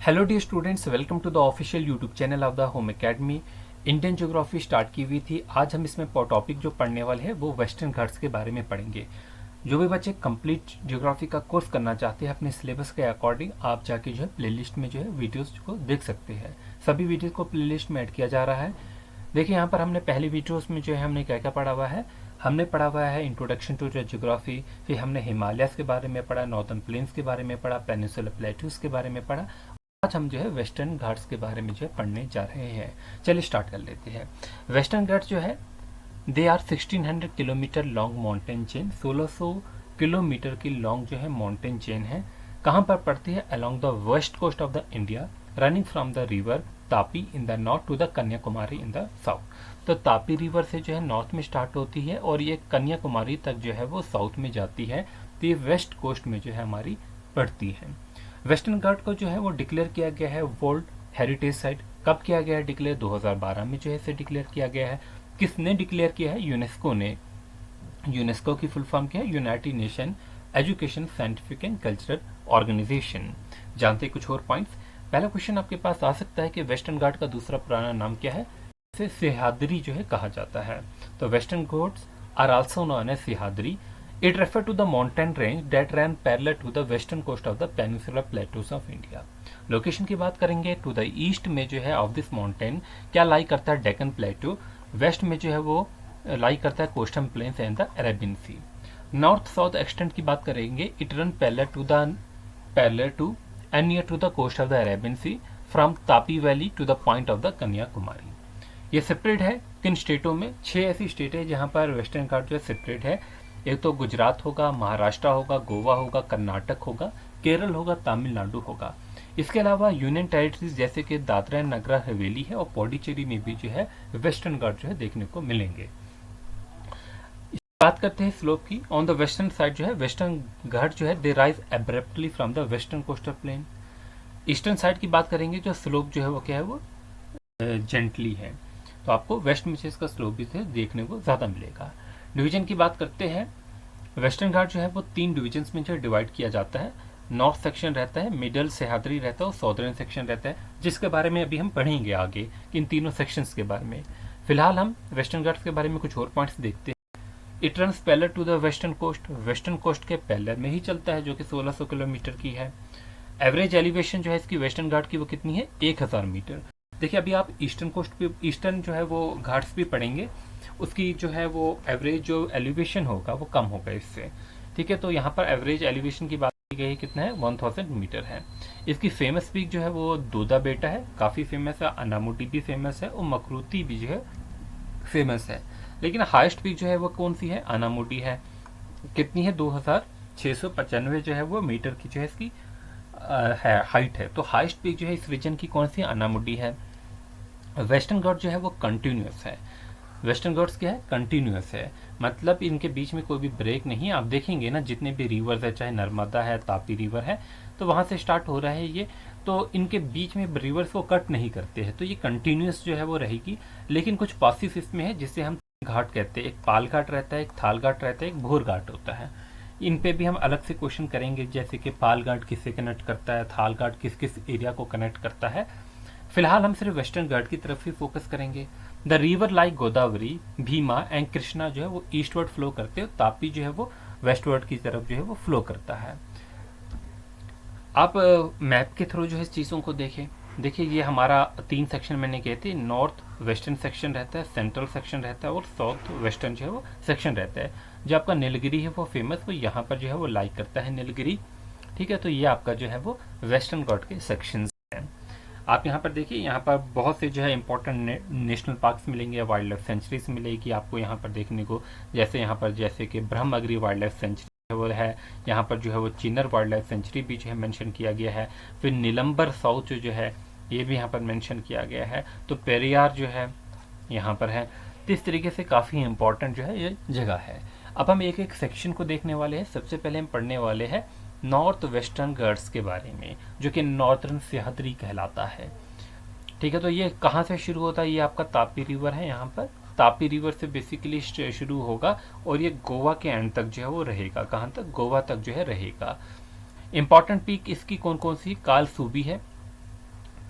Hello dear students, welcome to the official YouTube channel of the home academy. Indian geography start की हुई थी। आज हम इसमें टॉपिक जो पढ़ने वाले हैं वो वेस्टर्न घाट्स के बारे में पढ़ेंगे। जो भी बच्चे कंप्लीट ज्योग्राफी का कोर्स करना चाहते हैं अपने सिलेबस के अकॉर्डिंग आप जाके जो है प्लेलिस्ट में जो है वीडियोस को देख सकते हैं। सभी वीडियोस को प्लेलिस्ट में ऐड किया जा रहा है। देखिए यहाँ पर हमने पहली वीडियोस में जो है हमने क्या क्या पढ़ा हुआ है। हमने पढ़ा हुआ है इंट्रोडक्शन टू ज्योग्राफी, फिर हमने हिमालयस के बारे में पढ़ा, नॉर्थन प्लेन्स के बारे में पढ़ा, पेनिनसुलर प्लेट्यूज के बारे में पढ़ा। आज हम जो है वेस्टर्न घाट्स के बारे में जो है पढ़ने जा रहे हैं। चलिए स्टार्ट कर लेते हैं। वेस्टर्न घाट्स जो है they are 1600 kilometre long mountain chain, 1600 kilometre की लॉन्ग जो है माउंटेन चेन है। कहाँ पर पड़ती है? Along the west coast of the India, running from the river Tapi in the north to the Kanyakumari in the south. तो तापी रिवर से जो है नॉर्थ में स्टार्ट होती है और ये कन्याकुमारी तक जो है वो साउथ में जाती है। तो ये वेस्ट कोस्ट में जो है हमारी पड़ती है। वेस्टर्न घाट को जो है वो डिक्लेयर किया गया है वर्ल्ड हेरिटेज साइट। कब किया गया है डिक्लेयर? 2012 में जो है इसे डिक्लेयर किया गया है। किसने डिक्लेयर किया है? यूनेस्को ने। यूनेस्को की फुल फॉर्म क्या है? United Nation Education Scientific and Cultural Organisation. जानते कुछ और पॉइंट्स? पहला क्वेश्चन आपके पास आ सकता है कि वेस्टर्न घाट का दूसरा पुराना नाम क्या है? इसे सह्याद्री जो है कहा जाता है। तो Western Ghats are also known as Sahyadri. It refers to the mountain range that ran parallel to the western coast of the peninsular plateaus of India. Location की बात करेंगे टू द ईस्ट में जो है ऑफ दिस माउंटेन क्या लाई करता है? Deccan प्लेटू। Waste में जो है वो लाई करता है coastal plains and the Arabian sea. North south extent की बात करेंगे it run parallel to and near to the coast of the Arabian sea from Tapi valley to the point of the Kanyakumari. ये सेपरेट है किन स्टेटों में? 6 ऐसी स्टेट है जहां पर वेस्टर्न घाट जो है सेपरेट है। एक तो गुजरात होगा, महाराष्ट्र होगा, गोवा होगा, कर्नाटक होगा, केरल होगा, तमिलनाडु होगा। इसके अलावा यूनियन टेरिटरीज जैसे कि दादरा एंड नगर हवेली है और पौडीचेरी में भी जो है वेस्टर्न घाट जो है देखने को मिलेंगे। बात करते हैं स्लोप की। ऑन द वेस्टर्न साइड जो है वेस्टर्न घाट जो है they rise abruptly from the western coastal plain. Eastern side की बात करेंगे जो स्लोप जो है वो क्या है? वो जेंटली है। तो आपको वेस्ट में से इसका स्लोप भी देखने को ज्यादा मिलेगा। डिवीजन की बात करते हैं। वेस्टर्न घाट जो है वो 3 डिविजन्स में जो डिवाइड किया जाता है। नॉर्थ सेक्शन रहता है, मिडल सह्याद्री रहता है और सॉदर्न सेक्शन रहता है, जिसके बारे में अभी हम पढ़ेंगे आगे इन तीनों सेक्शंस के बारे में। फिलहाल हम वेस्टर्न घाट्स के बारे में कुछ और पॉइंट्स देखते हैं। It runs parallel to the western coast, western coast के पैरेलल में ही चलता है जो कि 1600 किलोमीटर की है। एवरेज एलिवेशन जो है इसकी वेस्टर्न घाट की वो कितनी है? 1000 मीटर। देखिए अभी आप ईस्टर्न कोस्ट पे ईस्टर्न जो है वो घाट्स भी पढ़ेंगे, उसकी जो है वो एवरेज जो एलिवेशन होगा वो कम होगा इससे। ठीक है, तो यहाँ पर एवरेज एलिवेशन की बात की गई है, कितना है? 1000 मीटर है। इसकी फेमस पीक जो है वो दोदा बेटा है, काफ़ी फेमस है। अनामुटी भी फेमस है और मकरूती भी जो है फेमस है। लेकिन हाइस्ट पीक जो है वो कौन सी है? अनामुटी है। कितनी है? 2695 जो है वो मीटर की जो है इसकी है हाइट है। तो हाइस्ट पीक जो है इस रीजन की कौन सी? अनामुटी है। वेस्टर्न घाट जो है वो कंटिन्यूस है। वेस्टर्न घाट्स क्या है? कंटिन्यूस है, मतलब इनके बीच में कोई भी ब्रेक नहीं है। आप देखेंगे ना जितने भी रिवर्स है, चाहे नर्मदा है, तापी रिवर है, तो वहां से स्टार्ट हो रहा है ये, तो इनके बीच में रिवर्स को कट नहीं करते हैं, तो ये कंटिन्यूस जो है वो रहेगी। लेकिन कुछ पासिस इसमें है जिससे हम घाट कहते हैं। एक पाल घाट रहता है, एक थाल घाट रहता है, एक भोर घाट होता है। इन पे भी हम अलग से क्वेश्चन करेंगे, जैसे कि पाल घाट किससे कनेक्ट करता है, थाल घाट किस किस एरिया को कनेक्ट करता है। फिलहाल हम सिर्फ वेस्टर्न घाट की तरफ ही फोकस करेंगे। The river like Godavari, Bhima and Krishna जो है वो ईस्टवर्ड फ्लो करते हैं, तापी जो है वो वेस्टवर्ड की तरफ जो है वो फ्लो करता है। आप मैप के थ्रू जो है इस चीज़ों को देखें। देखिए ये हमारा 3 सेक्शन मैंने कहे थे। नॉर्थ वेस्टर्न सेक्शन रहता है, सेंट्रल सेक्शन रहता है और साउथ वेस्टर्न जो है वो सेक्शन रहता है। जो आपका नीलगिरी है वो फेमस, वो यहाँ पर जो है वो लाइक करता है नीलगिरी। ठीक है, तो ये आपका जो है वो वेस्टर्न घाट के सेक्शन हैं। आप यहाँ पर देखिए, यहाँ पर बहुत से जो है इंपॉर्टेंट नेशनल पार्क्स मिलेंगे, वाइल्ड लाइफ सेंचुरीज मिलेगी आपको यहाँ पर देखने को। जैसे कि ब्रह्मगिरी वाइल्ड लाइफ सेंचुरी वो है, यहाँ पर जो है वो चिन्नर वाइल्ड लाइफ सेंचुरी भी जो है मेंशन किया गया है। फिर नीलम्बर साउथ जो है ये भी यहाँ पर मेंशन किया गया है। तो पेरियार जो है यहाँ पर है। तो इस तरीके से काफ़ी इंपॉर्टेंट जो है ये जगह है। अब हम एक एक सेक्शन को देखने वाले हैं। सबसे पहले हम पढ़ने वाले हैं नॉर्थ वेस्टर्न घाट्स के बारे में, जो कि नॉर्थर्न सह्याद्री कहलाता है। ठीक है, तो ये कहाँ से शुरू होता है? ये आपका तापी रिवर है। यहाँ पर तापी रिवर से बेसिकली शुरू होगा और ये गोवा के एंड तक जो है वो रहेगा। कहाँ तक? गोवा तक जो है रहेगा। इंपॉर्टेंट पीक इसकी कौन कौन सी? काल सूबी है,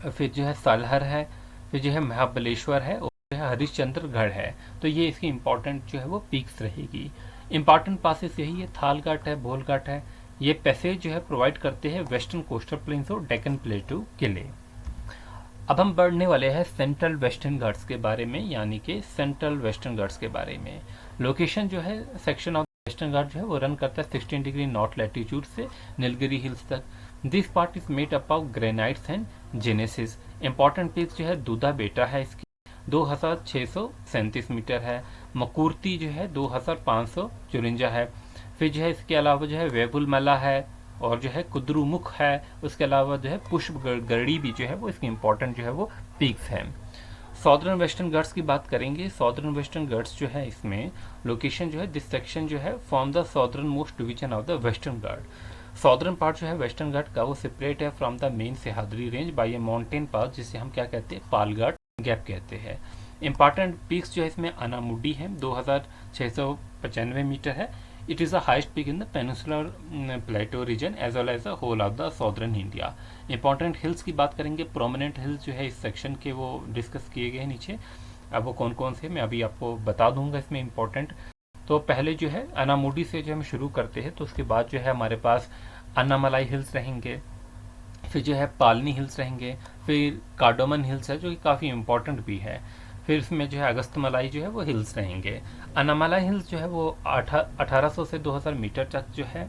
फिर जो है सालहर है, फिर जो है महाबलेश्वर है और जो है हरिश्चंद्रगढ़ है। तो ये इसकी इम्पोर्टेंट जो है वो पीक्स रहेगी। इम्पॉर्टेंट पासेस यही है, थालघाट है, भोलघाट है। ये पैसेज जो है प्रोवाइड करते हैं वेस्टर्न कोस्टल प्लेन्स और डेक्कन प्लेटू के लिए। अब हम बढ़ने वाले हैं सेंट्रल वेस्टर्न घाट्स के बारे में, यानी कि सेंट्रल वेस्टर्न घाट्स के बारे में। लोकेशन जो है सेक्शन ऑफ वेस्टर्न घाट जो है वो रन करता है 16 डिग्री नॉर्थ लैटिट्यूड से नीलगिरी हिल्स तक। This part is made up of granites and genesis. Important peak जो है दूधा बेटा है, इसकी 2637 मीटर है। मकुर्ती जो है 2554 है। फिर जो है इसके अलावा जो है वेबुलमला है और जो है कुद्रुमुख है। उसके अलावा जो है पुष्प गढ़ी भी जो है वो इसकी इंपॉर्टेंट जो है वो पीक्स हैं। सॉदर्न वेस्टर्न घाट्स की बात करेंगे। सॉदर्न वेस्टर्न घाट्स जो है इसमें लोकेशन जो है दिस सेक्शन जो है form the southern most division of the Western Ghat. Southern part जो है वेस्टर्न घाट का वो सेपरेट है from the main Sahyadri range bye A mountain pass, जिसे हम क्या कहते हैं, पालघाट गैप कहते हैं। इंपॉर्टेंट पीक्स जो है इसमें अनामुडी है 2695 मीटर है। It is the highest peak in the peninsular plateau region as well as the whole of the southern India. Important hills की बात करेंगे। prominent hills जो है इस सेक्शन के वो डिस्कस किए गए हैं नीचे। अब वो कौन कौन से मैं अभी आपको बता दूंगा इसमें इम्पोर्टेंट। तो पहले जो है अनामुडी से जो हम शुरू करते हैं, तो उसके बाद जो है हमारे पास अन्नामलाई हिल्स रहेंगे, फिर जो है पालनी हिल्स रहेंगे, फिर कार्डोमन हिल्स है जो कि काफ़ी इम्पोर्टेंट भी है, फिर इसमें जो है अगस्तमलाई जो है वो हिल्स रहेंगे। अनामलाई हिल्स जो है वो 1800 से 2000 मीटर तक जो है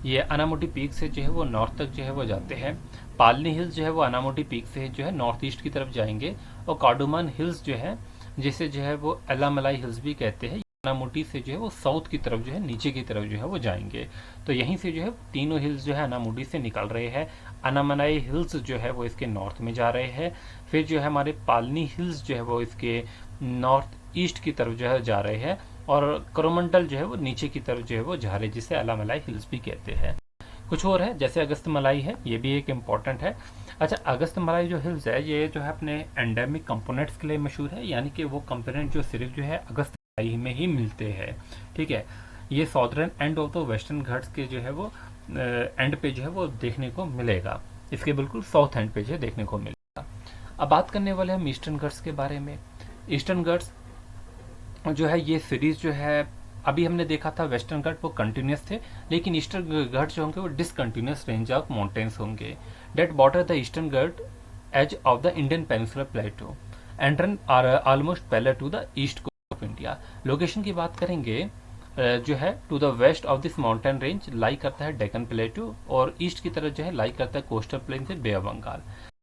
ये अनामुडी पीक से जो है वो नॉर्थ तक जो है वो जाते हैं। पालनी हिल्स जो है वो अनामुडी पीक से जो है नॉर्थ ईस्ट की तरफ जाएंगे। और कार्डोमन हिल्स जो है जिसे जो है वो अलामलाई हिल्स भी कहते हैं, अनामुडी से जो है वो साउथ की तरफ जो है नीचे की तरफ जो है वो जाएंगे। तो यहीं से जो है तीनों हिल्स जो है अनामुडी से निकल रहे हैं। अनामलाई हिल्स जो है वो इसके नॉर्थ में जा रहे हैं। फिर जो है हमारे पालनी हिल्स जो है वो इसके नॉर्थ ईस्ट की तरफ जो है जा रहे हैं। और कोरोमंडल जो है वो नीचे की तरफ जो है वो जा रहे हैं, जिसे अलामलाई हिल्स भी कहते हैं। कुछ और है जैसे अगस्तमलाई है, ये भी एक इम्पॉर्टेंट है। अच्छा, अगस्तमलाई जो हिल्स है ये जो है अपने एंडेमिक कंपोनेंट्स के लिए मशहूर है, यानी कि वो कंपोनेंट जो सिर्फ जो है अगस्तमलाई में ही मिलते हैं। ठीक है, ये southern end of the western Ghats के जो है वो एंड पे जो है वो देखने को मिलेगा, इसके बिल्कुल साउथ एंड पे जो है देखने को मिलेगा। अब बात करने वाले हम ईस्टर्न घाट्स के बारे में। ईस्टर्न घाट्स जो है ये सीरीज जो है अभी हमने देखा था वेस्टर्न घाट वो कंटिन्यूस थे, लेकिन ईस्टर्न घाट जो होंगे वो डिसकंटिन्यूस रेंज ऑफ माउंटेन्स होंगे that border the Eastern Ghat edge of the Indian peninsular plateau and run are almost parallel to the east coast of India. Location की बात करेंगे जो है to the west of this mountain range lie करता है डेक्कन प्लेटू और east की तरफ जो है लाई करता है कोस्टल प्लेन से Bay of Bengal.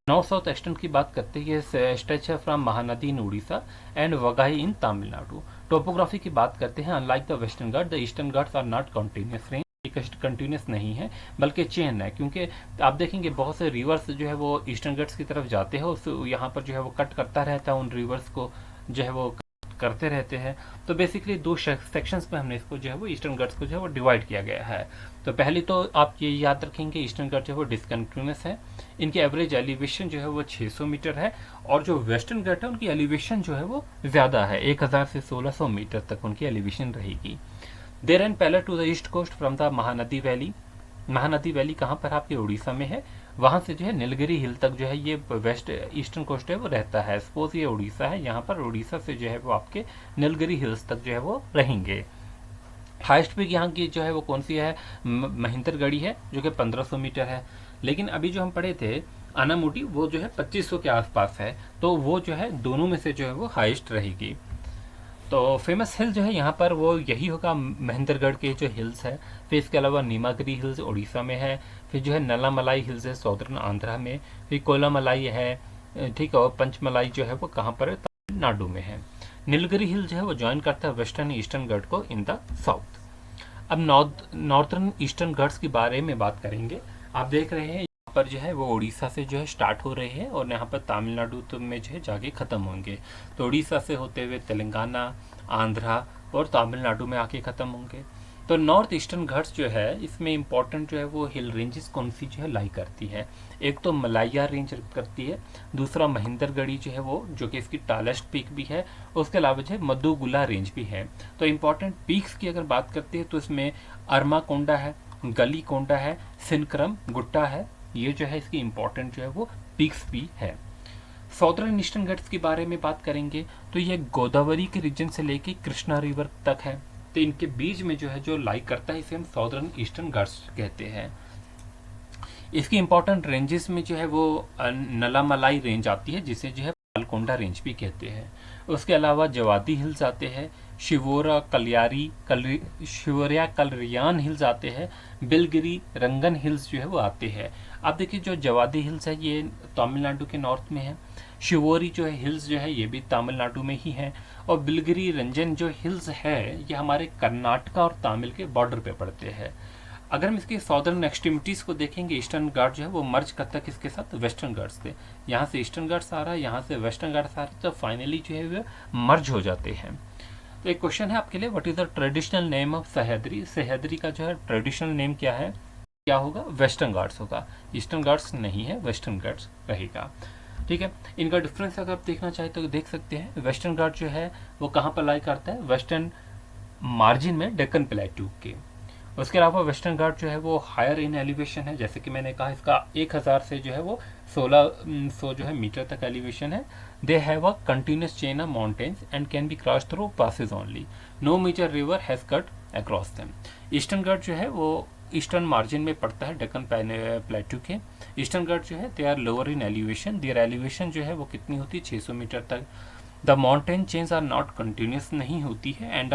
North south extent की बात करते हैं, ये स्ट्रेच है from Mahanadi in Orissa and Vaigai in Tamil Nadu. Topography की बात करते हैं, unlike the Western Ghat the Eastern Ghats are not continuous range, continuous नहीं है बल्कि चेन है, क्योंकि आप देखेंगे बहुत से रिवर्स जो है वो ईस्टर्न घाट्स की तरफ जाते हैं, उस यहाँ पर जो है वो कट करता रहता है, उन रिवर्स को जो है वो करते रहते हैं। तो बेसिकली दो सेक्शंस में हमने इसको जो है वो ईस्टर्न घाट्स को जो है वो डिवाइड किया गया है। तो पहले तो आप ये याद रखेंगे ईस्टर्न घाट जो है वो डिसकंटिन्यूस है, इनकी एवरेज एलिवेशन जो है वो 600 मीटर है, और जो वेस्टर्न घाट है उनकी एलिवेशन जो है वो ज़्यादा है, 1000 से 1600 मीटर तक उनकी एलिवेशन रहेगी। There and parallel to the east coast from the Mahanadi valley. Mahanadi valley कहाँ पर आपके उड़ीसा में है, वहां से जो है नीलगिरी हिल तक जो है ये वेस्ट ईस्टर्न कोस्ट है वो रहता है। सपोज ये उड़ीसा है, यहाँ पर उड़ीसा से जो है वो आपके नीलगिरी हिल्स तक जो है वो रहेंगे। हाइस्ट पीक यहाँ की जो है वो कौन सी है, महेंद्रगढ़ी है जो कि 1500 मीटर है। लेकिन अभी जो हम पढ़े थे अनामुडी वो जो है 2500 के आसपास है, तो वो जो है दोनों में से जो है वो हाइस्ट रहेगी। तो फेमस हिल जो है यहाँ पर वो यही होगा, महेंद्रगढ़ के जो हिल्स है। फिर इसके अलावा नीमागिरी हिल्स उड़ीसा में है, फिर जो है नलामलाई हिल्स है सौदर्न आंध्रा में, फिर कोलामलाई है, ठीक है, और पंचमलाई जो है वो कहाँ पर है, तमिलनाडु में है। नीलगिरी हिल जो है वो ज्वाइन करता है वेस्टर्न ईस्टर्न घाट को इन द साउथ। अब नॉर्थर्न ईस्टर्न घाट्स के बारे में बात करेंगे। आप देख रहे हैं पर जो है वो उड़ीसा से जो है स्टार्ट हो रहे हैं और यहाँ पर तमिलनाडु तो में जो है जाके ख़त्म होंगे। तो उड़ीसा से होते हुए तेलंगाना, आंध्रा और तमिलनाडु में आके ख़त्म होंगे। तो नॉर्थ ईस्टर्न घाट्स जो है इसमें इंपॉर्टेंट जो है वो हिल रेंजेस कौन सी जो है लाई करती है, एक तो मलाया रेंज करती है, दूसरा महेंद्रगढ़ी जो है वो जो कि इसकी टालेस्ट पीक भी है, उसके अलावा जो है मधुगुला रेंज भी है। तो इंपॉर्टेंट पीक्स की अगर बात करते हैं तो इसमें अरमा कोंडा है, गली कोंडा है, सिनक्रम गुट्टा है, ये जो है इसकी इम्पोर्टेंट जो है वो पीक्स भी है। साउदर्न ईस्टर्न घाट्स के बारे में बात करेंगे तो ये गोदावरी के रीजन से लेके कृष्णा रिवर तक है, तो इनके बीच में जो है जो लाई करता है इसे हम साउदर्न ईस्टर्न घाट्स कहते हैं। इसकी इंपॉर्टेंट रेंजेस में जो है वो नलामलाई रेंज आती है, जिसे जो है पालकोंडा रेंज भी कहते हैं। उसके अलावा जवादी हिल्स आते हैं, शिवोरिया कलरियान हिल्स आते हैं, बिलगिरी रंगन हिल्स जो है वो आते हैं। अब देखिए जो जवादी हिल्स है ये तमिलनाडु के नॉर्थ में है, शिवोरी जो है हिल्स जो है ये भी तमिलनाडु में ही है, और बिलगिरी रंजन जो हिल्स है ये हमारे कर्नाटका और तमिल के बॉर्डर पे पड़ते हैं। अगर हम इसकी सॉदर्न एक्सट्रीमिटीज को देखेंगे, ईस्टर्न घाट जो है वो मर्ज करता है किसके साथ, वेस्टर्न घाट्स से। यहाँ से ईस्टर्न घाट्स आ रहा है, यहाँ से वेस्टर्न घाट्स आ रहा है, तो फाइनली जो है वो मर्ज हो जाते हैं। तो एक क्वेश्चन है आपके लिए, what is the traditional name of Sahyadri. Sahyadri का जो है ट्रेडिशनल नेम क्या है, क्या होगा, वेस्टर्न घाट्स होगा, ईस्टर्न घाट्स नहीं है, वेस्टर्न घाट्स रहेगा। ठीक है, इनका डिफरेंस अगर आप देखना चाहें तो देख सकते हैं। वेस्टर्न घाट जो है वो कहाँ पर लाई करता है, वेस्टर्न मार्जिन में डेक्कन प्लेट्यू के। उसके अलावा वेस्टर्न घाट जो है वो हायर इन एलिवेशन है, जैसे कि मैंने कहा इसका 1000 से जो है वो 1600 जो है मीटर तक एलिवेशन है। They have a continuous chain of mountains and can be cross through passes only, no major river has cut across them. Eastern Ghat जो है वो ईस्टर्न मार्जिन में पड़ता है डेक्कन प्लेट्यू के। ईस्टर्न घाट जो है they are lower in elevation, their elevation जो है वो कितनी होती है, 600 मीटर तक। The mountain chains are not continuous नहीं होती है and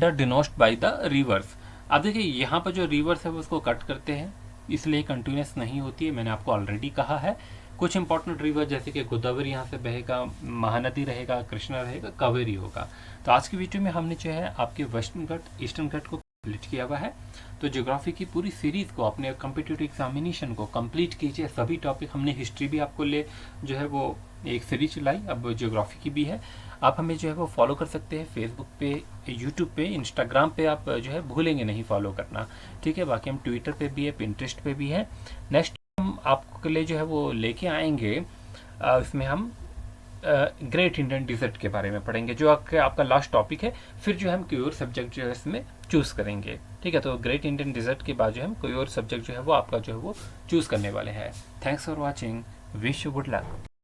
are डिनोस्ड by the reverse. अब देखिए यहाँ पर जो रिवर्स है वो उसको कट करते हैं, इसलिए कंटिन्यूस नहीं होती है, मैंने आपको ऑलरेडी कहा है। कुछ इंपॉर्टेंट रिवर जैसे कि गोदावरी यहाँ से बहेगा, महानदी रहेगा, कृष्णा रहेगा, कावेरी होगा। तो आज की वीडियो में हमने जो है आपके वेस्टर्न घाट ईस्टर्न घाट को कंप्लीट किया हुआ है। तो ज्योग्राफी की पूरी सीरीज को अपने कॉम्पिटिटिव एग्जामिनेशन को कंप्लीट कीजिए। सभी टॉपिक हमने हिस्ट्री भी आपको ले जो है वो एक सीरीज लाई, अब ज्योग्राफी की भी है। आप हमें जो है वो फॉलो कर सकते हैं फेसबुक पे, यूट्यूब पे, इंस्टाग्राम पे आप जो है भूलेंगे नहीं फॉलो करना। ठीक है, बाकी हम ट्विटर पे भी है, पिंटरेस्ट पे भी है। नेक्स्ट हम आपके लिए जो है वो लेके आएंगे, इसमें हम ग्रेट इंडियन डिजर्ट के बारे में पढ़ेंगे, जो आपका लास्ट टॉपिक है। फिर जो हम कोई और सब्जेक्ट जो है इसमें चूज करेंगे। ठीक है, तो ग्रेट इंडियन डिजर्ट के बाद जो हम कोई और सब्जेक्ट जो है वो आपका जो है वो चूज करने वाले हैं। Thanks for watching, wish you good luck.